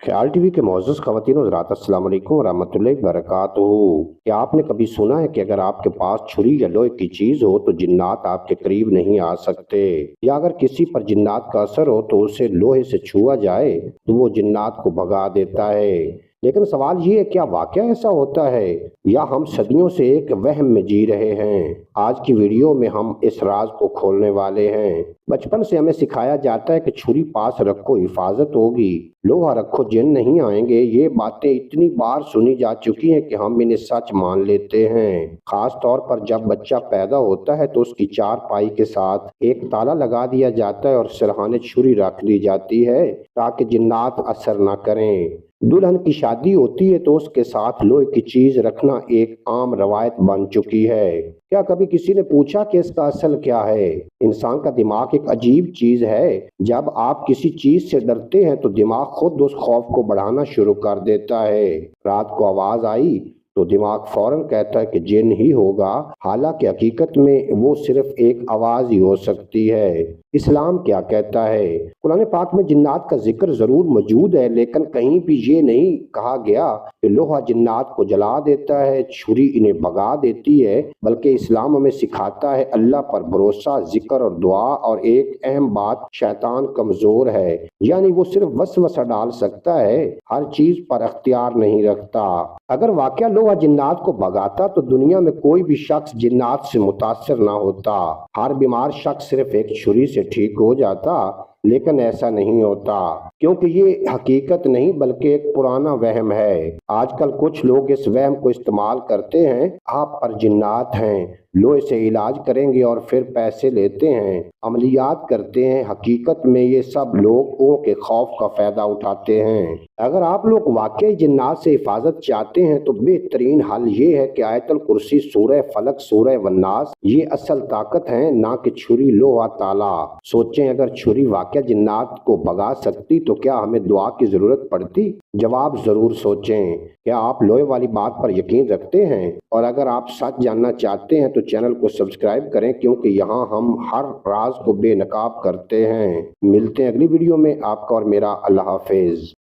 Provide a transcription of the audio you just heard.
ख्याल टीवी के मोअज़्ज़ज़ ख़वातीन और हज़रात, अस्सलाम वालेकुम वरहमतुल्लाहि वबरकातुहू। क्या आपने कभी सुना है कि अगर आपके पास छुरी या लोहे की चीज़ हो तो जिन्नात आपके करीब नहीं आ सकते, या अगर किसी पर जिन्नात का असर हो तो उसे लोहे से छुआ जाए तो वो जिन्नात को भगा देता है। लेकिन सवाल ये है, क्या वाकया ऐसा होता है या हम सदियों से एक वहम में जी रहे हैं? आज की वीडियो में हम इस राज को खोलने वाले हैं। बचपन से हमें सिखाया जाता है कि छुरी पास रखो हिफाजत होगी, लोहा रखो जिन नहीं आएंगे। ये बातें इतनी बार सुनी जा चुकी हैं कि हम इन्हें सच मान लेते हैं। खास तौर पर जब बच्चा पैदा होता है तो उसकी चारपाई के साथ एक ताला लगा दिया जाता है और सिरहाने छुरी रख दी जाती है ताकि जिन्नात असर न करें। दुल्हन की शादी होती है तो उसके साथ लोहे की चीज रखना एक आम रवायत बन चुकी है। क्या कभी किसी ने पूछा कि इसका असल क्या है? इंसान का दिमाग एक अजीब चीज है। जब आप किसी चीज से डरते हैं तो दिमाग खुद उस खौफ को बढ़ाना शुरू कर देता है। रात को आवाज आई तो दिमाग फौरन कहता है कि जिन ही होगा, हालांकि हकीकत में वो सिर्फ एक आवाज ही हो सकती है। इस्लाम क्या कहता है? कुरान पाक में जिन्नात का जिक्र जरूर मौजूद है, लेकिन कहीं भी ये नहीं कहा गया कि लोहा जिन्नात को जला देता है, छुरी इन्हें भगा देती है, बल्कि इस्लाम हमें सिखाता है अल्लाह पर भरोसा, जिक्र और दुआ। और एक अहम बात, शैतान कमजोर है, यानी वो सिर्फ वसवसा डाल सकता है, हर चीज पर अख्तियार नहीं रखता। अगर वाकया लोहा जिन्नात को भगाता तो दुनिया में कोई भी शख्स जिन्नात से मुतासर ना होता। हर बीमार शख्स सिर्फ एक छुरी से ठीक हो जाता। लेकिन ऐसा नहीं होता, क्योंकि ये हकीकत नहीं बल्कि एक पुराना वहम है। आजकल कुछ लोग इस वहम को इस्तेमाल करते हैं। आप पर जिन्नात हैं, लोहे से इलाज करेंगे और फिर पैसे लेते हैं, अमलियात करते हैं। हकीकत में ये सब लोगों के खौफ का फायदा उठाते हैं। अगर आप लोग वाकई जिन्नात से हिफाजत चाहते हैं तो बेहतरीन हल ये है कि आयतुल कुर्सी, सूरह फलक, सूरह वन्नास ये असल ताकत है, ना कि छुरी, लोहा, ताला। सोचें, अगर छुरी वाकई जिन्नात को भगा सकती तो क्या हमें दुआ की जरूरत पड़ती? जवाब जरूर सोचें। क्या आप लोहे वाली बात पर यकीन रखते हैं? और अगर आप सच जानना चाहते हैं तो चैनल को सब्सक्राइब करें, क्योंकि यहाँ हम हर राज को बेनकाब करते हैं। मिलते हैं अगली वीडियो में। आपका और मेरा अल्लाह हाफिज।